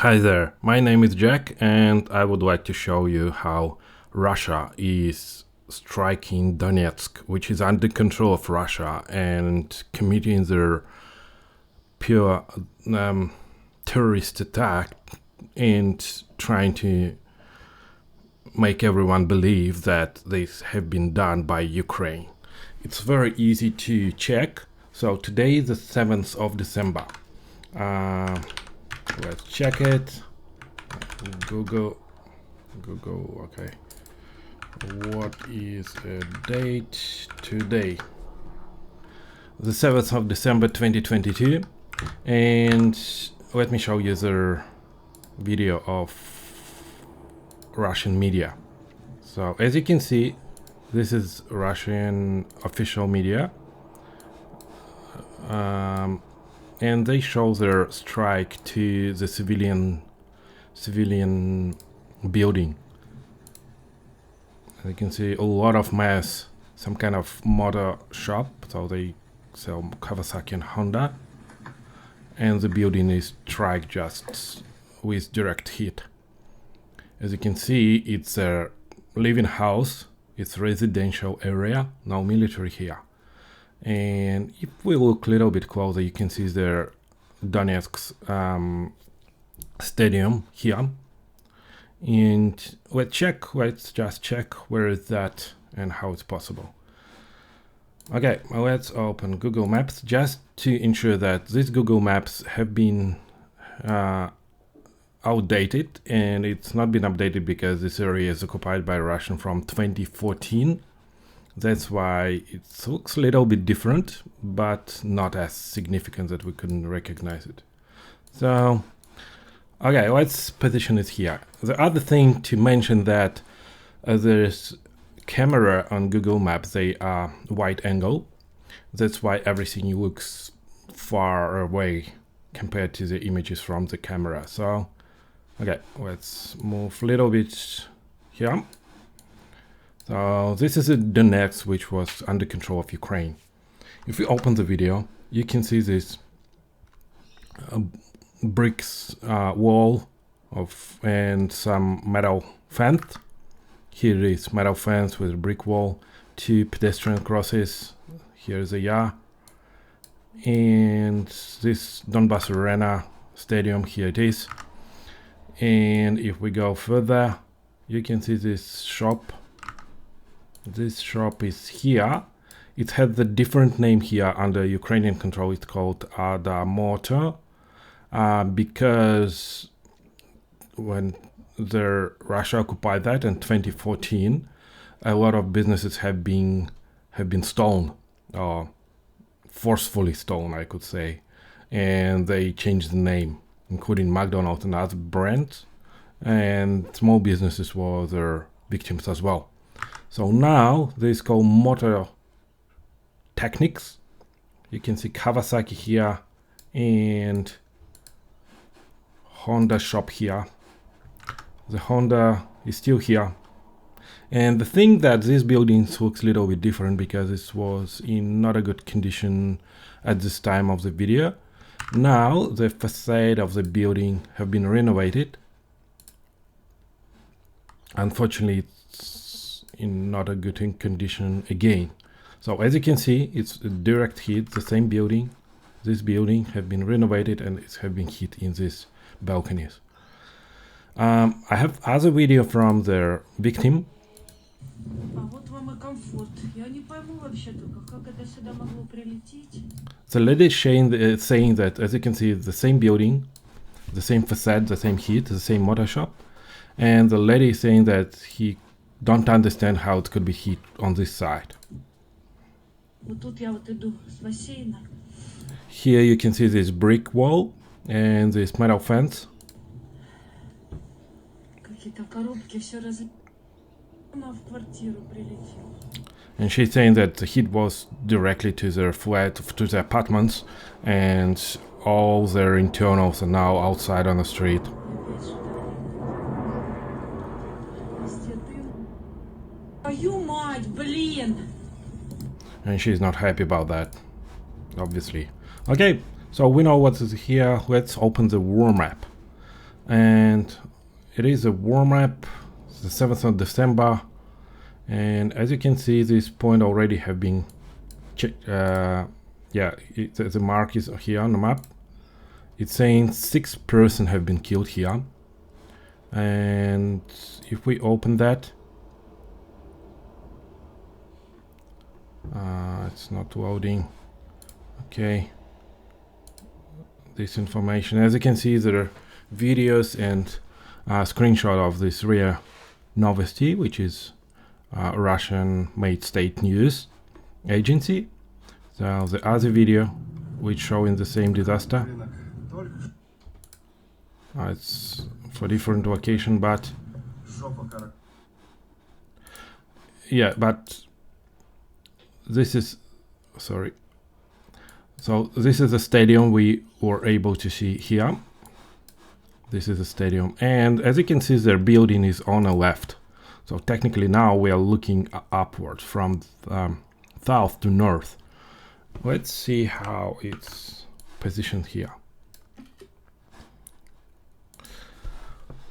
Hi there, my name is Jack and I would like to show you how Russia is striking Donetsk, which is under control of Russia, and committing their pure terrorist attack and trying to make everyone believe that this have been done by Ukraine. It's very easy to check. So today is the 7th of December. Let's check it. Google, okay. What is the date today? The 7th of December 2022. And let me show you the video of Russian media. So as you can see, this is Russian official media. And they show their strike to the civilian building. You can see a lot of mess, some kind of motor shop, so they sell Kawasaki and Honda, and the building is struck just with direct hit. As you can see, it's a living house, it's residential area, no military here. And if we look a little bit closer, you can see the Donetsk stadium here. And let's just check where is that and how it's possible. Okay, well, let's open Google Maps just to ensure that these Google Maps have been outdated, and it's not been updated because this area is occupied by Russian from 2014. That's why it looks a little bit different, but not as significant that we couldn't recognize it. So, okay, let's position it here. The other thing to mention that there's camera on Google Maps, they are wide angle. That's why everything looks far away compared to the images from the camera. So, okay, let's move a little bit here. So this is a Donetsk, which was under control of Ukraine. If we open the video, you can see this bricks wall and some metal fence. Here is metal fence with a brick wall, 2 pedestrian crosses. Here's a yard, and this Donbas Arena stadium. Here it is. And if we go further, you can see this shop. This shop is here. It has a different name here under Ukrainian control. It's called Ada Motor, because when Russia occupied that in 2014, a lot of businesses have been stolen, or forcefully stolen, I could say, and they changed the name, including McDonald's and other brands, and small businesses were their victims as well. So now this is called Motor Technics. You can see Kawasaki here and Honda shop here. The Honda is still here. And the thing that this building looks a little bit different because it was in not a good condition at this time of the video. Now the facade of the building have been renovated. Unfortunately, it's in not a good condition again. So as you can see, it's a direct hit, the same building. This building have been renovated and it have been hit in these balconies. I have other video from the victim. The lady saying that, as you can see, the same building, the same facade, the same heat, the same motor shop, and the lady is saying that he don't understand how it could be heat on this side. Here you can see this brick wall and this metal fence. And she's saying that the heat was directly to their flat, to their apartments, and all their internals are now outside on the street. And she's not happy about that, obviously. Okay, so we know what is here. Let's open the war map. and it is a war map, the 7th of December, and as you can see, this point already have been checked. Yeah, the mark is here on the map. It's saying 6 persons have been killed here, and if we open that, it's not loading. Okay, this information, as you can see, there are videos and a screenshot of this RIA Novosti, which is a Russian-made state news agency. So the other video, which showing the same disaster, it's for different location, but yeah, but this is, sorry. So this is the stadium we were able to see here. This is a stadium, and as you can see, their building is on the left. So technically now we are looking upwards from south to north. Let's see how it's positioned here.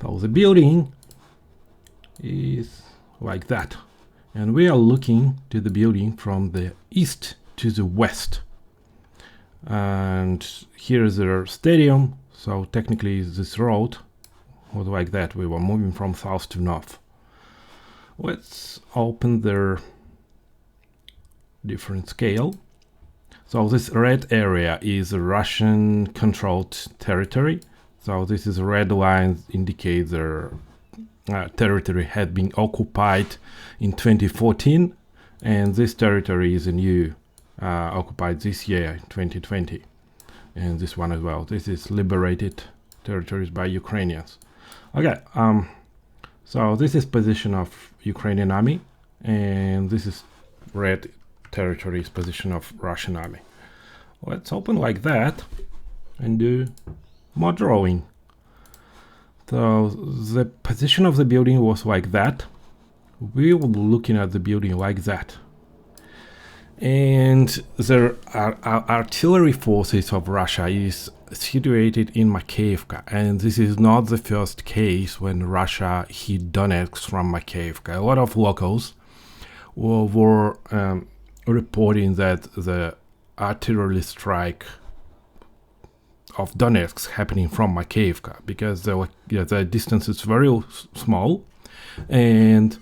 So the building is like that, and we are looking to the building from the east to the west. And here is their stadium. So technically this road was like that. We were moving from south to north. Let's open their different scale. So this red area is a Russian controlled territory. So this is red lines indicate their territory had been occupied in 2014, and this territory is a new occupied this year, 2020. And this one as well. This is liberated territories by Ukrainians. Okay, so this is position of Ukrainian army, and this is red territories position of Russian army. Let's open like that and do more drawing. So the position of the building was like that. We were looking at the building like that. And the artillery forces of Russia is situated in Makeyevka, and this is not the first case when Russia hit Donetsk from Makeyevka. A lot of locals were reporting that the artillery strike of Donetsk happening from Makeyevka, because the distance is very small, and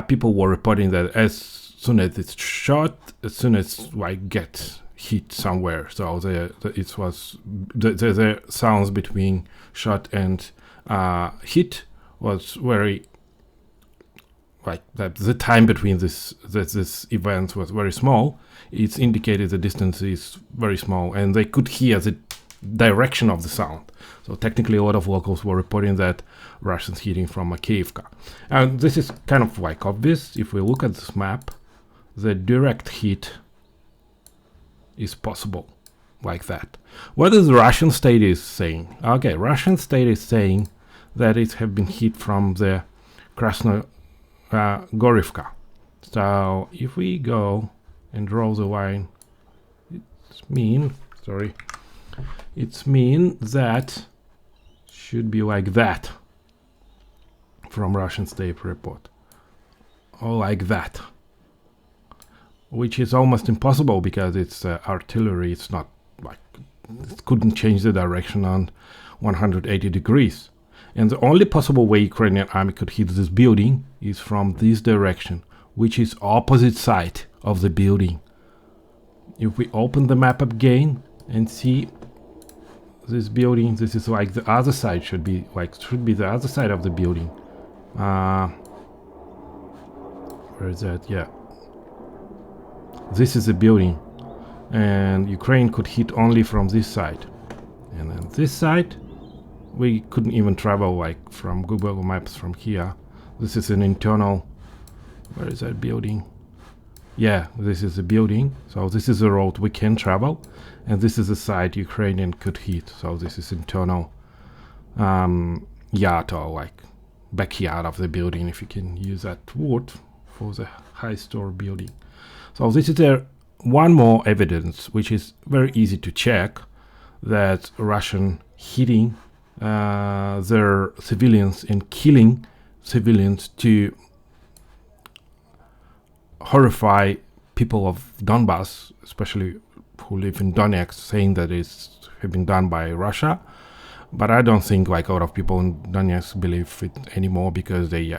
people were reporting that as soon as it's shot, as soon as like get hit somewhere, so the sounds between shot and hit was very like that. The time between this event was very small. It's indicated the distance is very small, and they could hear the direction of the sound. So technically, a lot of locals were reporting that Russians hitting from Makeyevka, and this is kind of like obvious if we look at this map. The direct hit is possible like that. What is the Russian state is saying? Okay, Russian state is saying that it have been hit from the Krasnogorivka. So if we go and draw the line, it's mean that should be like that from Russian state report, or like that, which is almost impossible because it's artillery. It's not like it couldn't change the direction on 180 degrees. And the only possible way Ukrainian army could hit this building is from this direction, which is opposite side of the building. If we open the map again and see this building, this is like the other side should be the other side of the building. Where is that? Yeah. This is the building, and Ukraine could hit only from this side, and then this side we couldn't even travel like from Google Maps from here. This is an internal, where is that building? Yeah, this is the building. So this is the road we can travel, and this is the side Ukrainian could hit. So this is internal yard, or like backyard of the building, if you can use that word for the high store building. So this is one more evidence, which is very easy to check, that Russian hitting their civilians and killing civilians to horrify people of Donbas, especially who live in Donetsk, saying that it's have been done by Russia. But I don't think like a lot of people in Donetsk believe it anymore, because they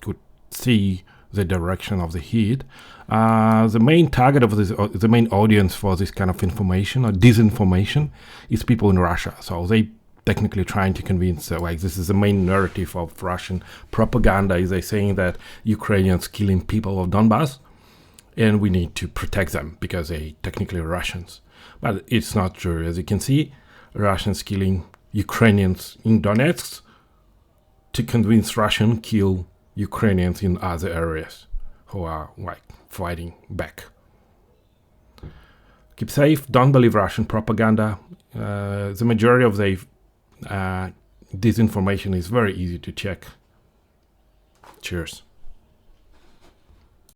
could see the direction of the heat. The main target of this, the main audience for this kind of information or disinformation, is people in Russia. So they technically trying to convince, like, this is the main narrative of Russian propaganda, is they saying that Ukrainians killing people of Donbas, and we need to protect them because they technically Russians. But it's not true. As you can see, Russians killing Ukrainians in Donetsk to convince Russian kill Ukrainians in other areas who are like fighting back. Keep safe. Don't believe Russian propaganda. The majority of the disinformation is very easy to check. Cheers.